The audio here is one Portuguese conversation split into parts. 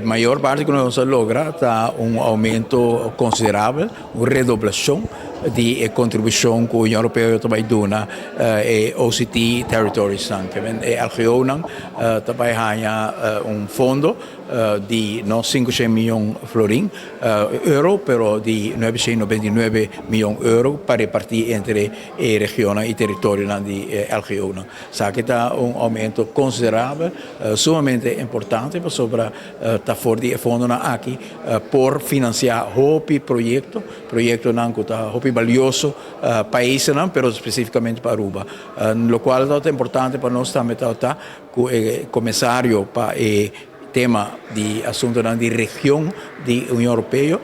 maior parte que nós logra está aumento considerável, uma redoblação de contribuição que a União Europeia também dá e OCT territories também. A região também tem fundo de 500 milhões florin euro, pero de 999 milhões euro para repartir entre regiões e territórios da região. Sabe que está aumento considerável, sumamente importante para estar fora de fundo aqui por financiar hopi projeto que está hopi valioso país, pero especificamente para Aruba, lo qual é importante para nós também estar com o comissário para tema de assunto da região da União Europeia,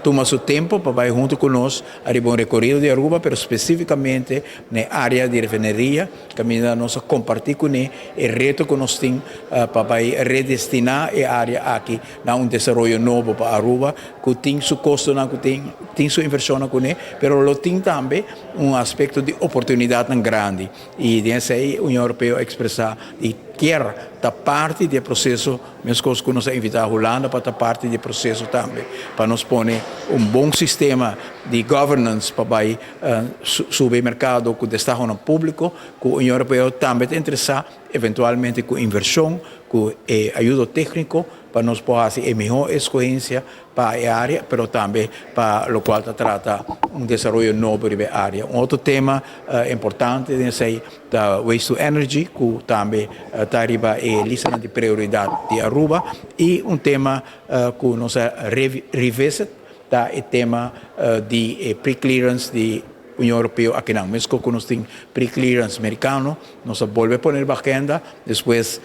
toma seu tempo para ir junto conosco a um recorrido de Aruba, mas especificamente na área de refineria, que nós compartilhar com ele o reto que nós temos para redestinar a área aqui a desenvolvimento novo para Aruba, que tem seu custo, que tem sua inversão com ele, mas tem também aspecto de oportunidade grande. E dessa aí a União Europeia expressar e quer da parte do processo, mesmo que nós invitamos a Holanda para estar parte do processo também, para nós pôr bom sistema de governance para subir o mercado com destaque no público, que a União Europeia também está interessada eventualmente com inversão, com ajuda técnica, para nós poder a melhor escolha para a área, mas também para o qual trata desenvolvimento novo da área. Outro tema importante é da Waste to Energy, que também está arriba a lista de prioridade de Aruba, e tema que nós revisit, o tema de pre-clearance de União Europeia aqui não, mesmo que nós temos pre-clearance americano, nós volvemos a pôr na agenda, depois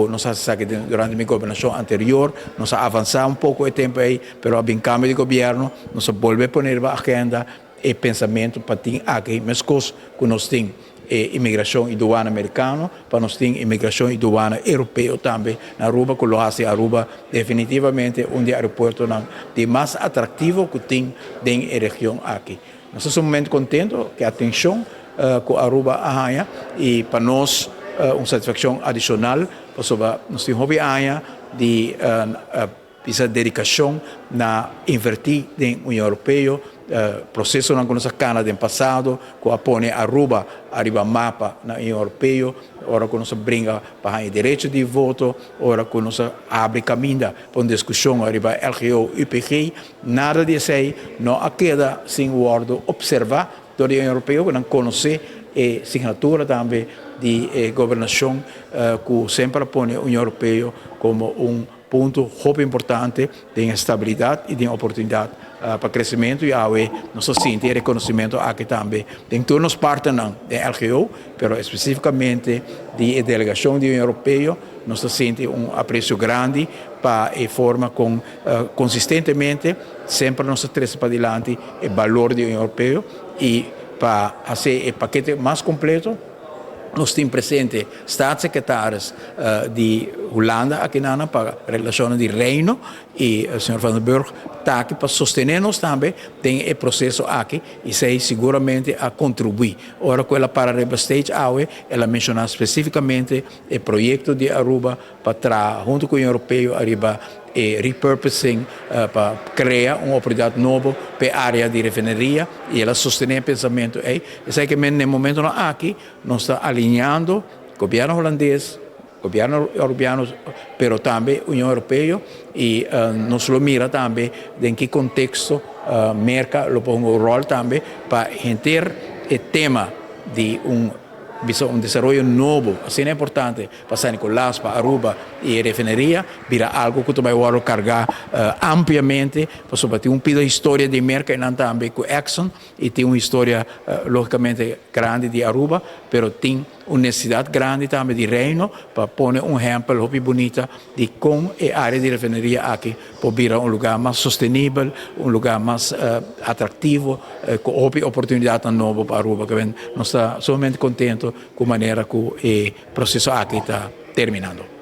nós sabemos que durante a minha governação anterior, nós avançamos pouco de tempo aí, mas há cambio de governo, nós volvemos a pôr na agenda e pensamento para ter aqui, mesmo que nós temos imigração e aduana americano, para nós ter imigração e aduana europeu também na Aruba, que hace Aruba definitivamente aeroporto de mais atrativo que tem na região aqui. Nós estamos muito contentes que a atenção que Aruba arranha e para nós uma satisfação adicional, porque nós temos de essa dedicação na invertir na União Europeia, processo na nossa cana do passado, que põe Aruba arriba mapa na União Europeia, ora que nós brinca para o direito de voto, ora que nós abre caminho para uma discussão arriba LGO UPG, nada disso aí não queda sem o ordo observar da União Europeia, que não conhecer a assinatura também de governação que sempre põe a União Europeia como ponto muito importante de estabilidade e de oportunidade para crescimento e aí nós sentimos reconhecimento aqui também. Tem todos os partners da LGO, mas especificamente da delegação da União Europeia, nós sentimos apreço grande para a forma consistentemente sempre nós trazemos para adiante o valor da União Europeia e para fazer o paquete mais completo. Nós temos presente staatssecretários de Holanda aqui para relações de Reino e o Sr. Van den Burg está aqui para sostener-nos também, tem o processo aqui e sei seguramente a contribuir. Ora, com ela para a Stage AUE, ela mencionou especificamente o projeto de Aruba para, junto com a União Europeia, arriba e repurposing para criar uma oportunidade nova para a área de refineria e ela sostener o pensamento aí. Eu sei que no momento aqui nós estamos alinhando governo holandês, governo europeu, mas também União Europeia e nós lo mira também em que contexto merca lo põe um rol também para ter o tema de desenvolvimento novo, assim é importante para San Nicolás, para Aruba e a refineria, vira algo que também vai carregar ampliamente, para ter pedaço de história de merca e também com Exxon, e tem uma história logicamente grande de Aruba, mas tem uma necessidade grande também de Reino, para pôr exemplo muito bonito de como a área de refineria aqui pode virar lugar mais sustentável, lugar mais atrativo, com oportunidade nova para Aruba, que nós estamos somente contentes com a maneira que o processo aqui está terminando.